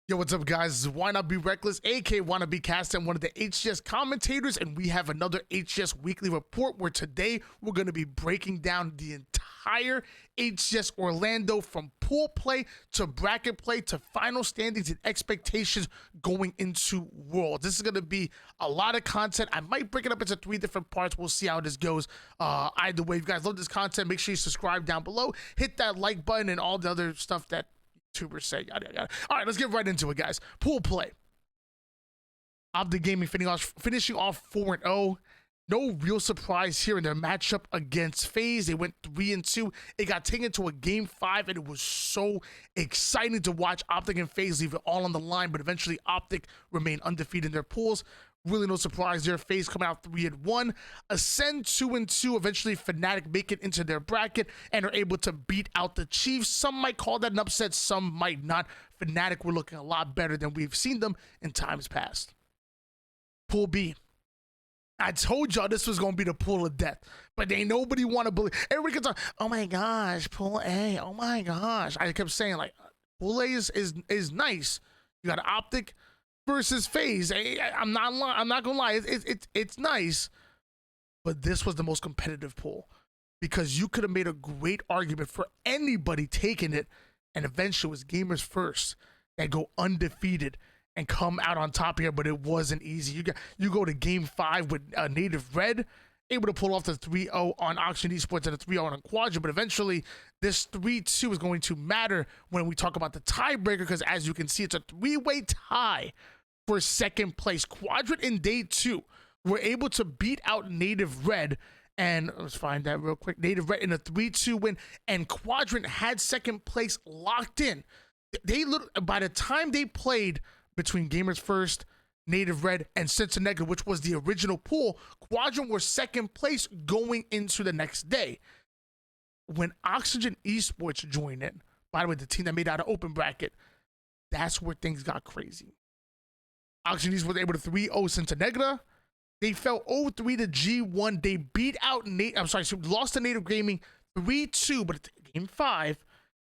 Yo, what's up, guys? This is Why Not Be Reckless, aka Wanna Be Cast, and one of the HCS commentators, and we have another HCS weekly report where today we're going to be breaking down the entire HCS Orlando from pool play to bracket play to final standings and expectations going into Worlds. This is going to be a lot of content. I might break it up into 3 different parts. We'll see how this goes. Either way, if you guys love this content, make sure you subscribe down below, hit that like button, and all the other stuff that YouTubers say, yada yada. All right, let's get right into it, guys. Pool play. Optic Gaming finishing off 4-0. No real surprise here in their matchup against FaZe. They went 3-2. It got taken to a game 5, and it was so exciting to watch Optic and FaZe leave it all on the line, but eventually Optic remained undefeated in their pools. Really no surprise there. FaZe coming out 3-1. Ascend 2-2. Eventually Fnatic make it into their bracket and are able to beat out the Chiefs. Some might call that an upset, some might not. Fnatic were looking a lot better than we've seen them in times past. Pool B. I told y'all this was going to be the pool of death, but ain't nobody want to believe. Everybody kept talking, oh my gosh, pool A, oh my gosh. I kept saying, like, pool A is nice. You got Optic versus FaZe. I'm not gonna lie, it's nice, but this was the most competitive pool because you could have made a great argument for anybody taking it, and eventually it was gamers first that go undefeated and come out on top here, but it wasn't easy. You go to game 5 with Native Red able to pull off the 3-0 on Auction Esports and a 3-0 on Quadrant, but eventually this 3-2 is going to matter when we talk about the tiebreaker, because as you can see, it's a 3-way tie for second place. Quadrant in day 2 were able to beat out Native Red, and let's find that real quick. Native Red in a 3-2 win, and Quadrant had second place locked in. By the time they played between Gamers First, Native Red, and Sentinel, which was the original pool, Quadrant were second place going into the next day. When Oxygen Esports joined in, by the way, the team that made out of open bracket, that's where things got crazy. Oxygen Esports was able to 3-0 Sentinel. They fell 0-3 to G1. They beat out lost to Native Gaming 3-2, but it's game 5.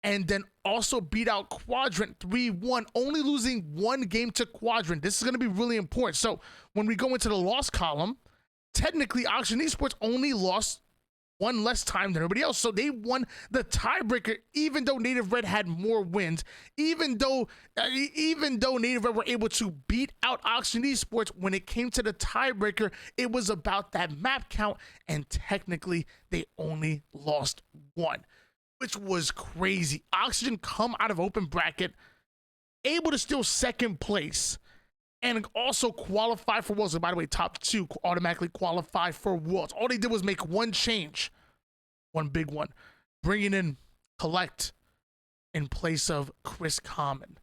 And then also beat out Quadrant 3-1, only losing 1 game to Quadrant. This is going to be really important. So when we go into the loss column, technically Oxygen Esports only lost 1 less time than everybody else. So they won the tiebreaker, even though Native Red had more wins, even though Native Red were able to beat out Oxygen Esports. When it came to the tiebreaker, it was about that map count, and technically they only lost 1. Which was crazy. Oxygen come out of open bracket, able to steal second place, and also qualify for Worlds. And by the way, top 2 automatically qualify for Worlds. All they did was make 1 change, 1 big one, bringing in Collect in place of Chris Common.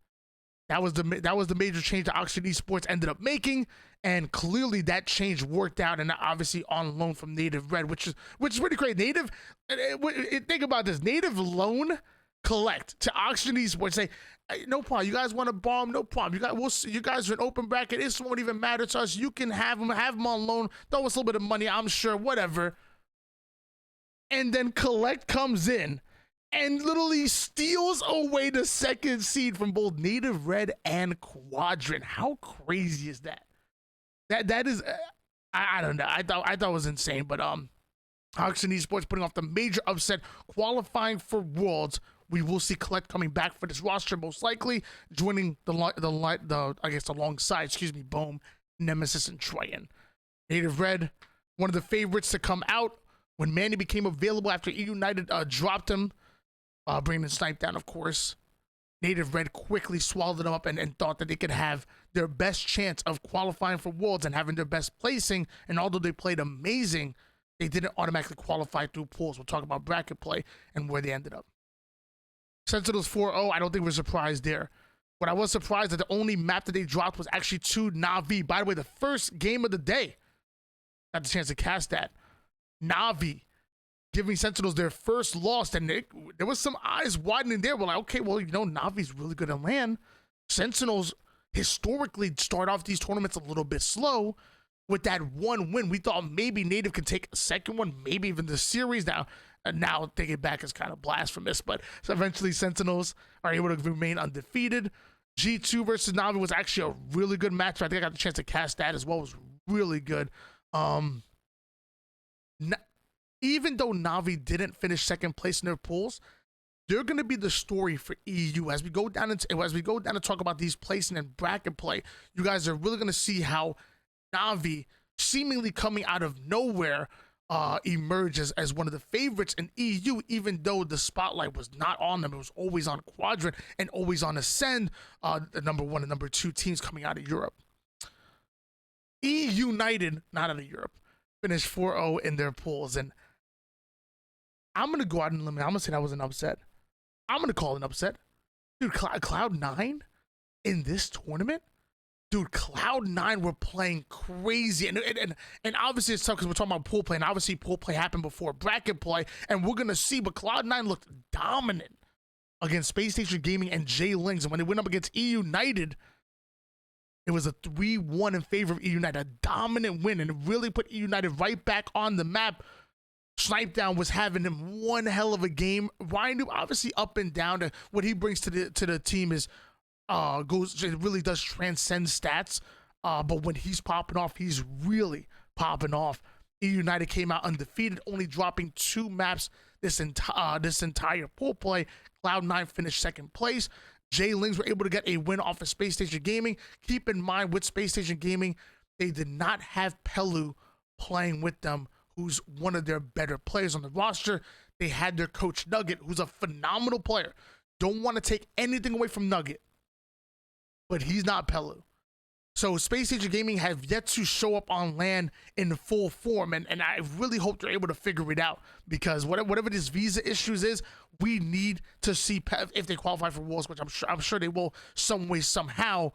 That was the major change that Oxygen Esports ended up making, and clearly that change worked out, and obviously on loan from Native Red, which is pretty crazy. Native, think about this: Native loan Collect to Oxygen Esports, say, hey, no problem. You guys want to bomb? No problem. You guys are an open bracket. This won't even matter to us. You can have them on loan. Throw us a little bit of money. I'm sure, whatever. And then Collect comes in and literally steals away the second seed from both Native Red and Quadrant. How crazy is that? That is, I don't know. I thought it was insane. But Oxygen Esports putting off the major upset, qualifying for Worlds. We will see Collect coming back for this roster, most likely joining alongside Boom, Nemesis, and Triton. Native Red, one of the favorites to come out when Manny became available after United dropped him. Bringing the snipe down, of course. Native Red quickly swallowed them up and thought that they could have their best chance of qualifying for Worlds and having their best placing. And although they played amazing, they didn't automatically qualify through pools. We'll talk about bracket play and where they ended up. Sentinels 4-0, I don't think we're surprised there. But I was surprised that the only map that they dropped was actually to Navi. By the way, the first game of the day. Got the chance to cast that. Navi giving Sentinels their first loss, and there was some eyes widening there. We're like, okay, well, Navi's really good at LAN. Sentinels historically start off these tournaments a little bit slow. With that 1 win, we thought maybe Native could take a second one, maybe even the series. Now taking it back is kind of blasphemous, but so eventually Sentinels are able to remain undefeated. G2 versus Navi was actually a really good match. I think I got the chance to cast that as well. It was really good. Even though Navi didn't finish second place in their pools, they're going to be the story for EU as we go down to talk about these placing and bracket play. You guys are really going to see how Navi, seemingly coming out of nowhere, emerges as one of the favorites in EU, even though the spotlight was not on them. It was always on Quadrant and always on Ascend, the number 1 and number 2 teams coming out of Europe. United, not out of Europe, finished 4-0 in their pools, and I'm going to go out and limit. I'm going to say that was an upset. I'm going to call it an upset. Dude, Cloud9 in this tournament? Dude, Cloud9 were playing crazy. And obviously it's tough because we're talking about pool play, and obviously pool play happened before bracket play, and we're going to see, but Cloud9 looked dominant against Space Station Gaming and J-Lings, and when they went up against United, it was a 3-1 in favor of United, a dominant win, and it really put United right back on the map. Snipedown was having him one hell of a game. Ryan, obviously up and down. What he brings to the team is it really does transcend stats. But when he's popping off, he's really popping off. United came out undefeated, only dropping 2 maps this entire pool play. Cloud9 finished second place. J-Lings were able to get a win off of Space Station Gaming. Keep in mind, with Space Station Gaming, they did not have Pelu playing with them, who's one of their better players on the roster. They had their coach Nugget, who's a phenomenal player. Don't want to take anything away from Nugget, but he's not Pelu. So Space Station Gaming have yet to show up on LAN in full form, and I really hope they're able to figure it out, because whatever this visa issues is, we need to see if they qualify for Worlds, which I'm sure they will some way, somehow.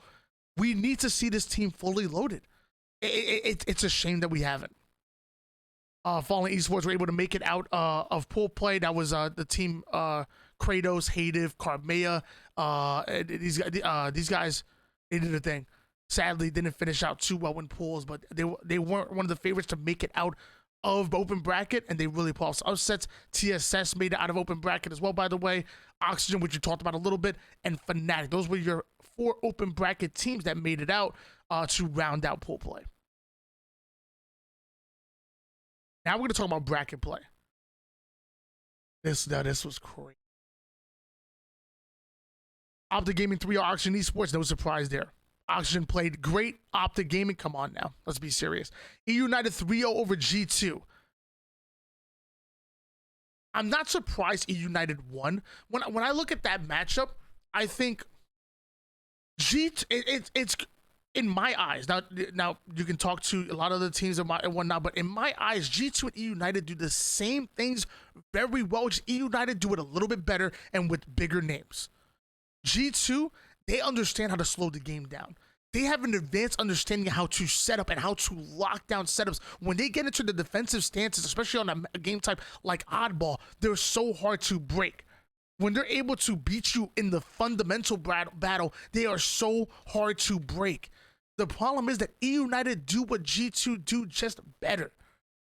We need to see this team fully loaded. It's a shame that we haven't. Fallen Esports were able to make it out of pool play. That was the team Kratos, Hative, Carmea. These guys, they did a thing. Sadly, didn't finish out too well in pools, but they weren't one of the favorites to make it out of open bracket, and they really pulled off upsets. TSS made it out of open bracket as well, by the way. Oxygen, which you talked about a little bit, and Fnatic. Those were your 4 open bracket teams that made it out to round out pool play. Now we're going to talk about bracket play. This was crazy. Optic Gaming 3-0 Oxygen Esports, no surprise there. Oxygen played great. Optic Gaming, come on now. Let's be serious. United 3-0 over G2. I'm not surprised United won. When I look at that matchup, I think it's in my eyes. Now you can talk to a lot of the teams and whatnot, but in my eyes, G2 and United do the same things very well. Just United do it a little bit better and with bigger names. G2, they understand how to slow the game down. They have an advanced understanding of how to set up and how to lock down setups. When they get into the defensive stances, especially on a game type like Oddball, they're so hard to break. When they're able to beat you in the fundamental battle, they are so hard to break. The problem is that United do what G2 do, just better.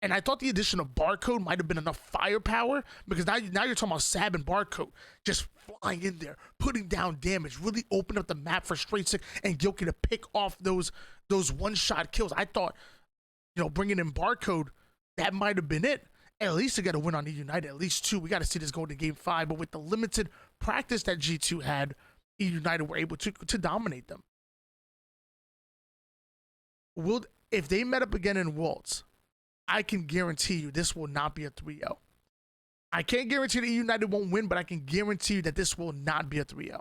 And I thought the addition of Barcode might have been enough firepower, because now you're talking about Sab and Barcode just flying in there, putting down damage, really open up the map for Straight Sick and Gilkey to pick off those one-shot kills. I thought, bringing in Barcode, that might have been it. At least to get a win on United, at least 2. We got to see this go to game 5. But with the limited practice that G2 had, United were able to dominate them. If they met up again in Worlds, I can guarantee you this will not be a 3-0. I can't guarantee that United won't win, but I can guarantee you that this will not be a 3-0.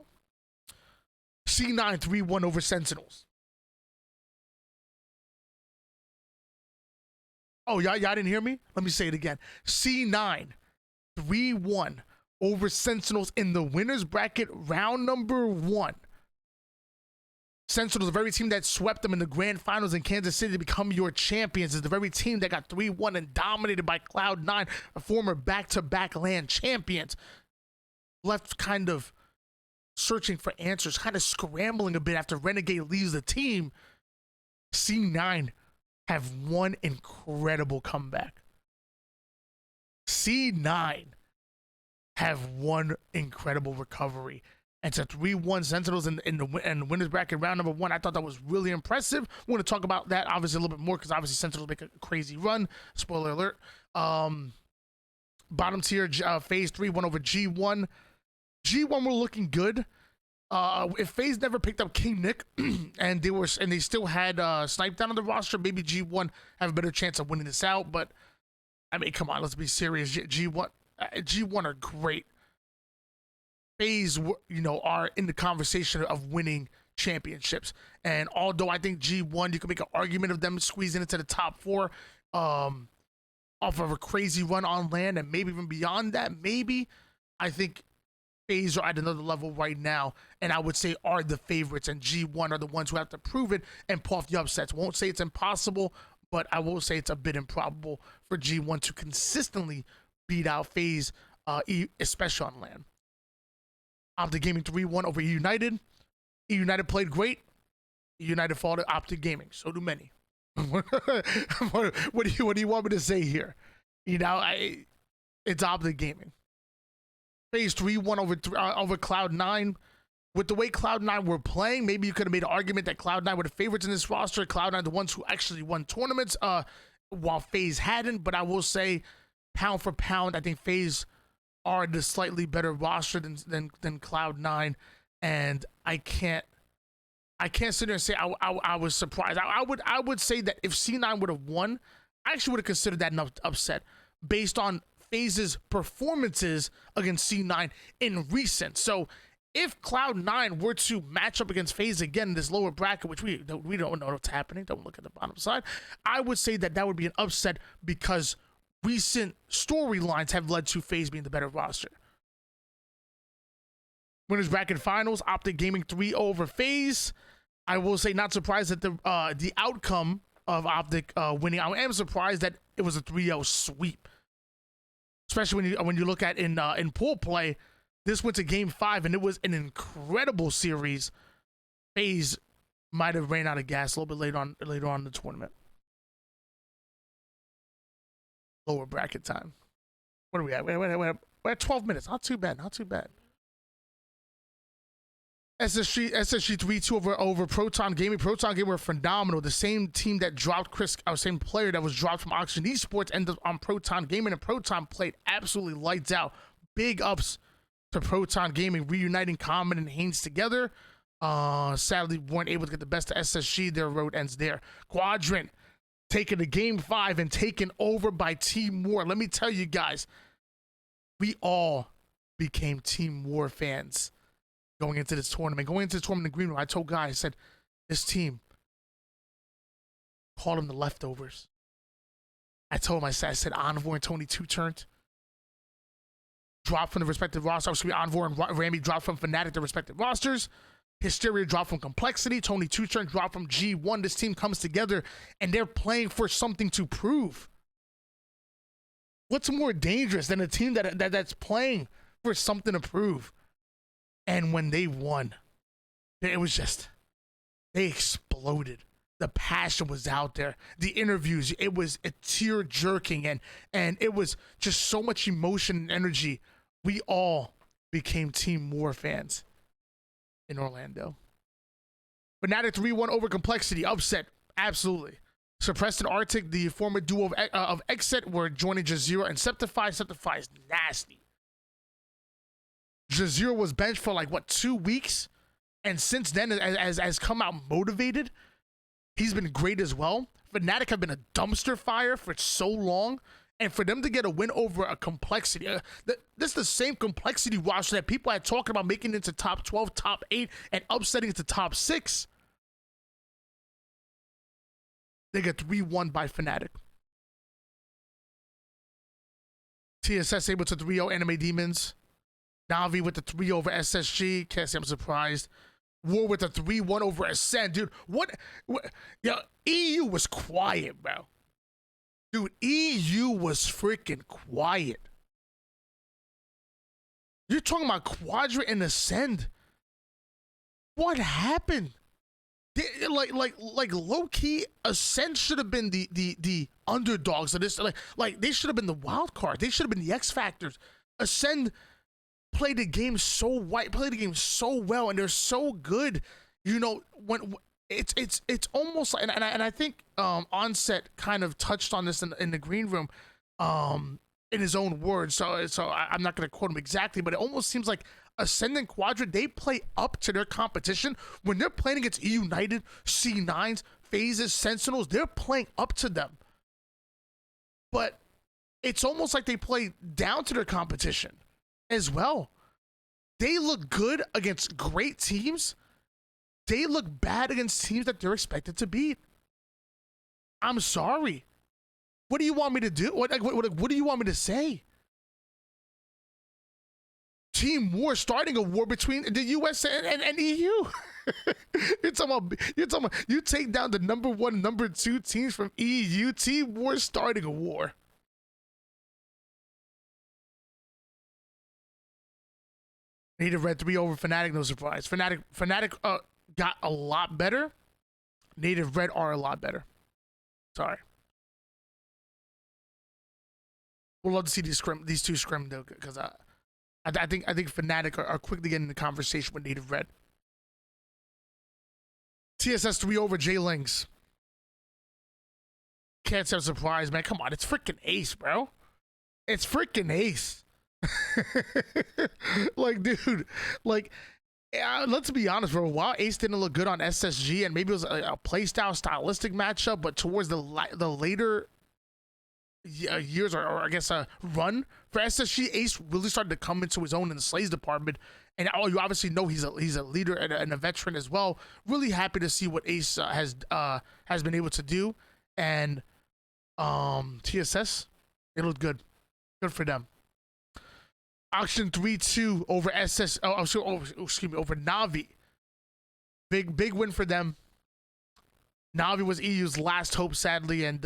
C9 3-1 over Sentinels. Oh, y'all didn't hear me? Let me say it again. C9 3-1 over Sentinels in the winners bracket round number 1. Sentinels, the very team that swept them in the grand finals in Kansas City to become your champions, is the very team that got 3-1 and dominated by Cloud9, a former back-to-back LAN champions. Left kind of searching for answers, kind of scrambling a bit after Renegade leaves the team. C9 have one incredible comeback. C9 have one incredible recovery. And it's a 3-1 Sentinels in the winners bracket round number 1. I thought that was really impressive. We're going to talk about that obviously a little bit more because obviously Sentinels make a crazy run. Spoiler alert. Bottom tier, phase 3 won over G1. G1 were looking good. If FaZe never picked up King Nick and they still had Snipe down on the roster, maybe G1 have a better chance of winning this out. But I mean, come on, let's be serious. G1 are great. FaZe, are in the conversation of winning championships. And although I think G1, you can make an argument of them squeezing into the top 4 off of a crazy run on land, and maybe even beyond that, maybe, I think FaZe are at another level right now, and I would say are the favorites, and G1 are the ones who have to prove it and pull off the upsets. Won't say it's impossible, but I will say it's a bit improbable for G1 to consistently beat out FaZe, especially on land. Optic Gaming 3-1 over United. United played great. United fought at Optic Gaming. So do many. What do you want me to say here? It's Optic Gaming. FaZe 3-1 over Cloud9. With the way Cloud9 were playing, maybe you could have made an argument that Cloud9 were the favorites in this roster. Cloud9 the ones who actually won tournaments, while FaZe hadn't. But I will say, pound for pound, I think FaZe are the slightly better roster than Cloud9, and I can't sit there and say I was surprised. I would say that if C9 would have won, I actually would have considered that an upset based on FaZe's performances against C9 in recent. So if Cloud9 were to match up against FaZe again in this lower bracket, which we don't know what's happening, don't look at the bottom side, I would say that would be an upset because recent storylines have led to FaZe being the better roster. Winners bracket finals, Optic Gaming 3 over FaZe. I will say, not surprised at the outcome of Optic winning. I am surprised that it was a 3-0 sweep, especially when you look at in pool play. This went to Game 5 and it was an incredible series. FaZe might have ran out of gas a little bit later on in the tournament. Lower bracket time. What are we at? We're at 12 minutes. Not too bad. SSG 3-2 over Proton Gaming. Proton Gaming were phenomenal. The same team that dropped same player that was dropped from Oxygen Esports ended up on Proton Gaming, and Proton played absolutely lights out. Big ups to Proton Gaming, reuniting Common and Haynes together. Sadly, weren't able to get the best of SSG. Their road ends there. Quadrant taking the Game 5 and taken over by Team War. Let me tell you guys, we all became Team War fans going into this tournament. Going into the tournament in the green room, I told guys, I said, this team, called them the leftovers. I told him, I said, Envor and Tony 2 turned. Dropped from the respective rosters. Envor and Rami dropped from Fnatic, their respective rosters. Hysteria dropped from Complexity. Tony 2 turn dropped from G1. This team comes together and they're playing for something to prove. What's more dangerous than a team that's playing for something to prove? And when they won, it was just, they exploded. The passion was out there. The interviews, it was a tear jerking, and it was just so much emotion and energy. We all became Team War fans in Orlando. Fnatic 3-1 over Complexity. Upset, absolutely. Suppressed and Arctic, the former duo of Exit, were joining Jazeera and Septify. Septify is nasty. Jazeera was benched for 2 weeks, and since then has come out motivated. He's been great as well. Fnatic have been a dumpster fire for so long, and for them to get a win over a Complexity, this is the same Complexity roster that people had talking about making it into top 12, top 8, and upsetting it to top 6. They get 3-1 by Fnatic. TSS able to 3-0 Anime Demons. Navi with the 3 over SSG. Can't say I'm surprised. War with a 3-1 over Ascend. Dude, what? EU was quiet, bro. Dude, EU was freaking quiet. You're talking about Quadrant and Ascend. What happened? Like low-key, Ascend should have been the underdogs of this. Like they should have been the wild card. They should have been the X Factors. Ascend play the game so white, play the game so well, and they're so good. You know, when it's almost like, and I think Onset kind of touched on this in the green room, in his own words. So I'm not going to quote him exactly, but it almost seems like Ascendant Quadrant, they play up to their competition when they're playing against E United, C9s, Phases, Sentinels. They're playing up to them, but it's almost like they play down to their competition as well. They look good against great teams. They look bad against teams that they're expected to beat. I'm sorry. What do you want me to do? What do you want me to say? Team war, starting a war between the US and EU. You take down the number 1, number 2 teams from EU. Team war starting a war. Native Red 3 over Fnatic, no surprise. Fnatic got a lot better. Native Red are a lot better. Sorry. We'll love to see these two scrim though, because I think Fnatic are quickly getting in the conversation with Native Red. TSS 3 over J-Lings. Can't say I'm surprised, man. Come on, it's freaking Ace, bro. It's freaking Ace. Like, dude, like, let's be honest, for a while Ace didn't look good on SSG, and maybe it was a playstyle stylistic matchup, but towards the later years, or I guess a run for SSG, Ace really started to come into his own in the Slays department, and you obviously know he's a leader and a veteran as well. Really happy to see what Ace has been able to do, and TSS, they look good for them. Auction 3-2 over over Navi. Big win for them. Navi was EU's last hope, sadly, and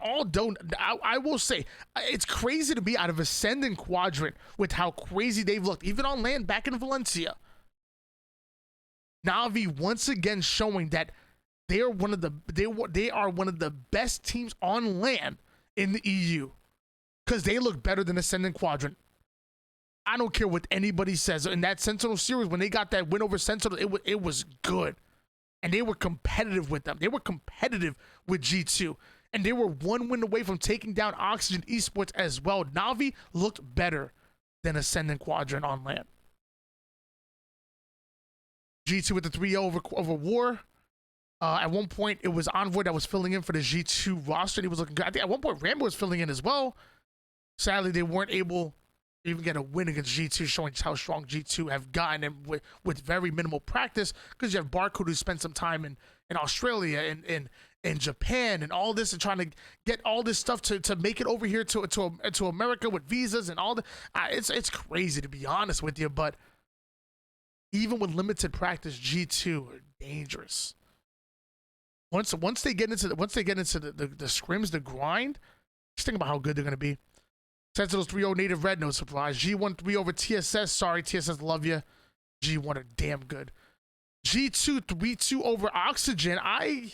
although I will say it's crazy to be out of Ascendant Quadrant with how crazy they've looked, even on land back in Valencia. Navi once again showing that they are one of the best teams on land in the EU, because they look better than Ascendant Quadrant. I don't care what anybody says. In that Sentinel series, when they got that win over Sentinel, it was good. And they were competitive with them. They were competitive with G2. And they were 1 win away from taking down Oxygen Esports as well. Navi looked better than Ascendant Quadrant on land. G2 with the 3-0 over War. At one point, it was Envoy that was filling in for the G2 roster. He was looking good. I think at one point, Rambo was filling in as well. Sadly, they weren't able even get a win against G2, showing how strong G2 have gotten, and with very minimal practice, because you have Barcode who spent some time in Australia and in Japan and all this, and trying to get all this stuff to make it over here to America with visas and all the it's crazy, to be honest with you. But even with limited practice, G2 are dangerous. Once they get into the scrims, the grind, just think about how good they're gonna be. Sentinels 3-0 Native Red, no surprise. G1 3 over TSS. Sorry, TSS, love you. G1 are damn good. G2 3-2 over Oxygen. I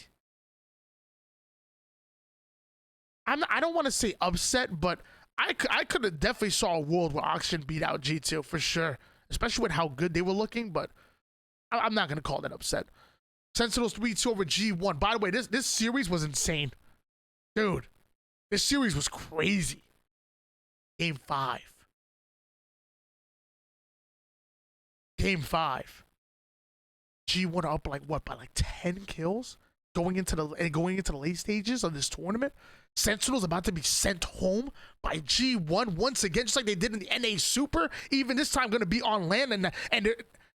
don't want to say upset, but I could have definitely saw a world where Oxygen beat out G2 for sure, especially with how good they were looking, but I'm not going to call that upset. Sentinels 3-2 over G1. By the way, this series was insane. Dude, this series was crazy. Game 5. G1 are up by like 10 kills going into the late stages of this tournament. Sentinels about to be sent home by G1 once again, just like they did in the NA Super. Even this time, going to be on land, and there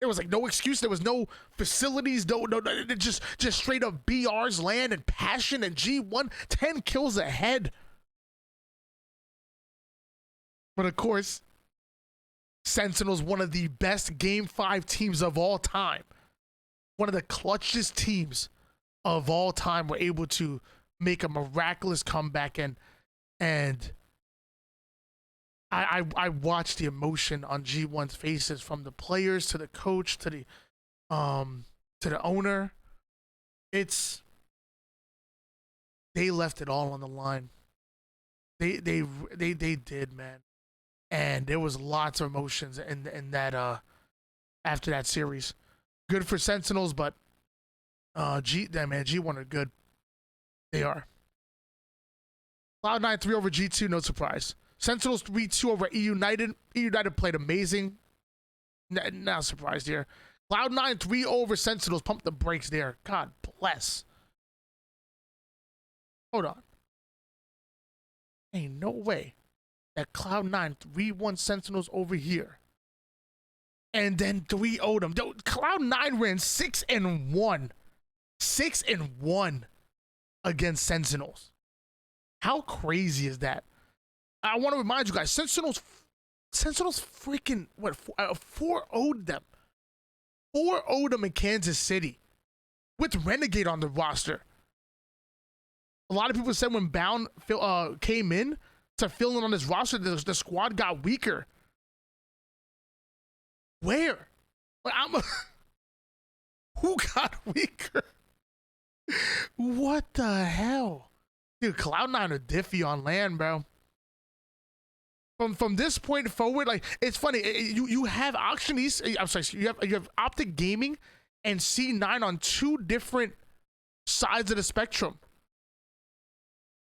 was like no excuse. There was no facilities, no, just straight up BR's land and passion, and G1 10 kills ahead. But of course, Sentinels, one of the best Game 5 teams of all time, one of the clutchest teams of all time, were able to make a miraculous comeback, and I watched the emotion on G1's faces, from the players to the coach to the owner. They left it all on the line. They did, man. and there was lots of emotions in that after that series. Good for Sentinels, but G1 are good. They are. Cloud9 3 over G2, no surprise. Sentinels 3-2 over E United. E United played amazing. Not surprised here. Cloud9 3 over Sentinels. Pump the brakes there. God bless. Hold on. Ain't no way that Cloud9 3-1 Sentinels over here. And then 3-0'd them. Cloud9 ran 6-1. 6-1 against Sentinels. How crazy is that? I want to remind you guys, Sentinels freaking, 4-0'd them. 4-0'd them in Kansas City with Renegade on the roster. A lot of people said when Bound came in to fill in on this roster, the squad got weaker. Where? Who got weaker? What the hell? Dude, Cloud9 are diffy on land, bro. From this point forward, like, it's funny. You have Auctioneast, I'm sorry, you have Optic Gaming and C9 on two different sides of the spectrum.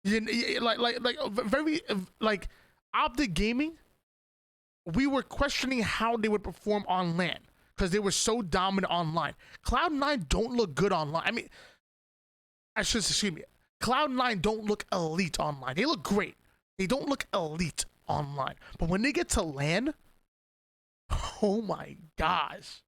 Like Optic Gaming, we were questioning how they would perform on LAN because they were so dominant online. Cloud9 don't look good online. I mean, excuse me. Cloud9 don't look elite online. They look great. They don't look elite online. But when they get to LAN, oh my gosh.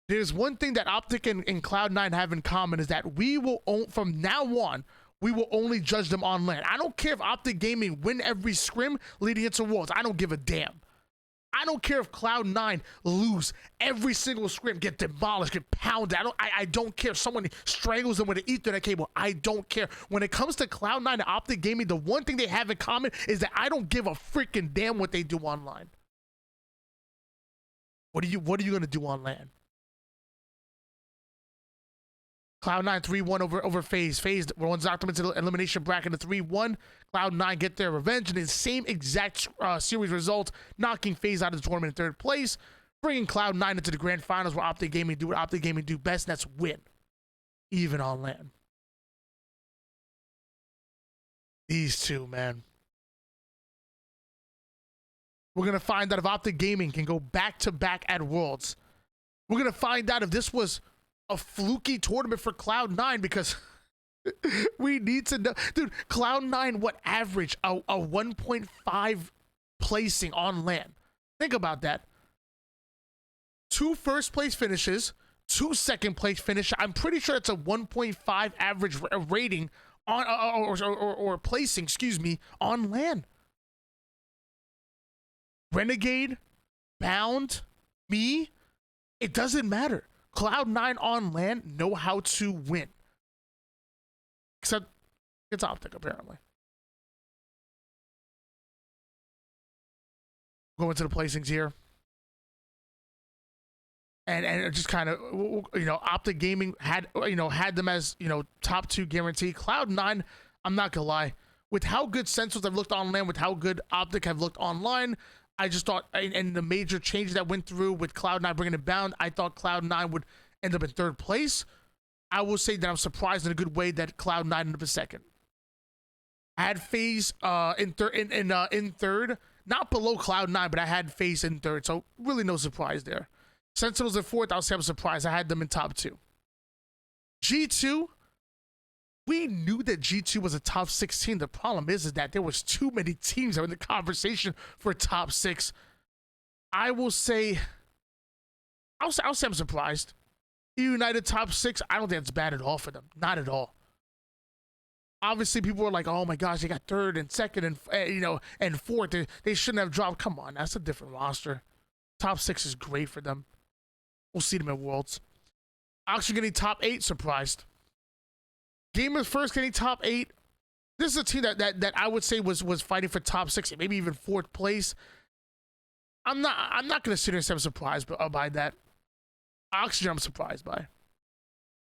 There's one thing that Optic and Cloud9 have in common is that we will, from now on, we will only judge them on LAN. I don't care if Optic Gaming win every scrim leading into Worlds. I don't give a damn. I don't care if Cloud9 lose every single scrim, get demolished, get pounded. I don't care if someone strangles them with an Ethernet cable. I don't care. When it comes to Cloud9 and Optic Gaming, the one thing they have in common is that I don't give a freaking damn what they do online. What are you gonna do on LAN? Cloud9 3-1 over FaZe. FaZe runs out into the elimination bracket of 3-1. Cloud9 get their revenge in the same exact series result, knocking FaZe out of the tournament in third place, bringing Cloud9 into the grand finals where Optic Gaming do what Optic Gaming do best, and that's win, even on LAN. These two, man. We're going to find out if Optic Gaming can go back-to-back at Worlds. We're going to find out if this was a fluky tournament for Cloud9 because we need to know. Dude, Cloud9, what average? A 1.5 placing on LAN. Think about that. 2 first place finishes, 2 second place finishes. I'm pretty sure it's a 1.5 average rating on or placing, excuse me, on LAN. Renegade, Bound, me, it doesn't matter. Cloud9 on LAN know how to win. Except it's Optic, apparently. Go into the placings here. And it just kind of, you know, Optic Gaming had them as, top 2 guarantee. Cloud9, I'm not gonna lie, with how good Sentinels have looked on LAN, with how good Optic have looked online, I just thought, and the major changes that went through with Cloud9 bringing it Bound, I thought Cloud9 would end up in third place. I will say that I'm surprised in a good way that Cloud9 ended up in second. I had FaZe in third, not below Cloud9, but I had FaZe in third, so really no surprise there. Sentinels in fourth, I'll say I'm surprised. I had them in top 2. G2, we knew that G2 was a top 16. The problem is that there was too many teams that were in the conversation for top 6. I'll say I'm surprised. United top 6, I don't think it's bad at all for them. Not at all. Obviously, people were like, "Oh my gosh, they got third and second and and fourth. They shouldn't have dropped." Come on, that's a different roster. Top 6 is great for them. We'll see them at Worlds. Oxygen getting top 8, surprised. Gamers First getting top 8. This is a team that I would say was fighting for top 6, maybe even 4th place. I'm not gonna sit here and say I'm surprised by that. Oxygen, I'm surprised by.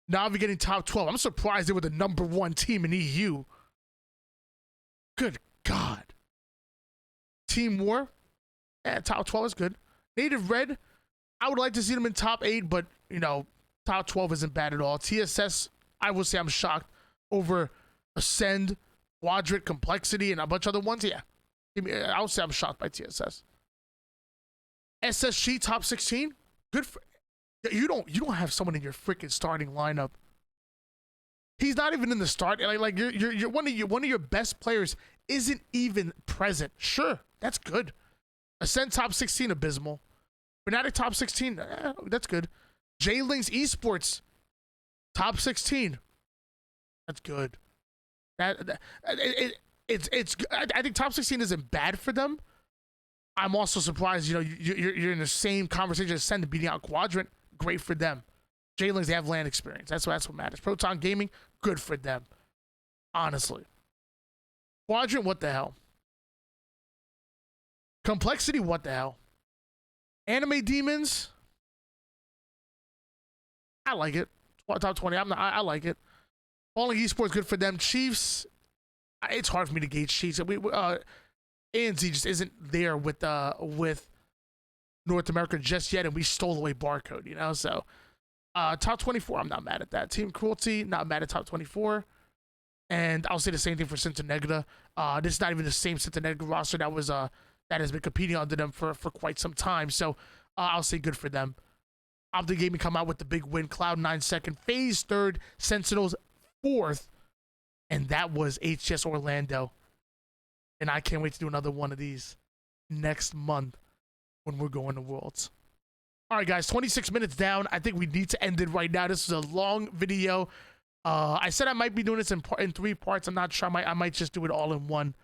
Navi getting top 12. I'm surprised they were the #1 team in EU. Good God. Team War, top 12 is good. Native Red, I would like to see them in top 8, but, you know, top 12 isn't bad at all. TSS, I will say I'm shocked over Ascend, Quadrant, Complexity, and a bunch of other ones. Yeah, I would say I'm shocked by TSS. SSG, top 16, good for... You don't have someone in your freaking starting lineup. He's not even in the start. Like you're one of your best players isn't even present. Sure, that's good. Ascend top 16, abysmal. Fnatic top 16, that's good. J-Links Esports top 16, that's good. It's I think top 16 isn't bad for them. I'm also surprised, you know, you're in the same conversation as Ascend beating out Quadrant. Great for them. J-Links, they have LAN experience. That's what matters. Proton Gaming, good for them. Honestly. Quadrant, what the hell? Complexity, what the hell? Anime Demons, I like it. Top 20, I like it. Falling Esports, good for them. Chiefs, it's hard for me to gauge Chiefs. ANZ just isn't there with North America just yet, and we stole away Barcode, you know? So, top 24, I'm not mad at that. Team Cruelty, not mad at top 24. And I'll say the same thing for Sentinel. This is not even the same Sentinel roster that was that has been competing under them for quite some time. So, I'll say good for them. Optic Gaming come out with the big win. Cloud9 second, FaZe third, Sentinels fourth. And that was HCS Orlando. And I can't wait to do another one of these next month when we're going to Worlds. All right, guys, 26 minutes down. I think we need to end it right now. This is a long video. I said I might be doing this in 3 parts. I'm not sure. I might just do it all in one.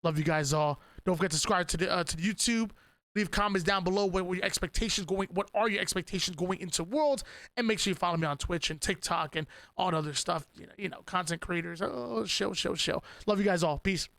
Love you guys all. Don't forget to subscribe to the YouTube. Leave comments down below. What were your expectations going? What are your expectations going into Worlds? And make sure you follow me on Twitch and TikTok and all the other stuff. You know, content creators. Oh, show. Love you guys all. Peace.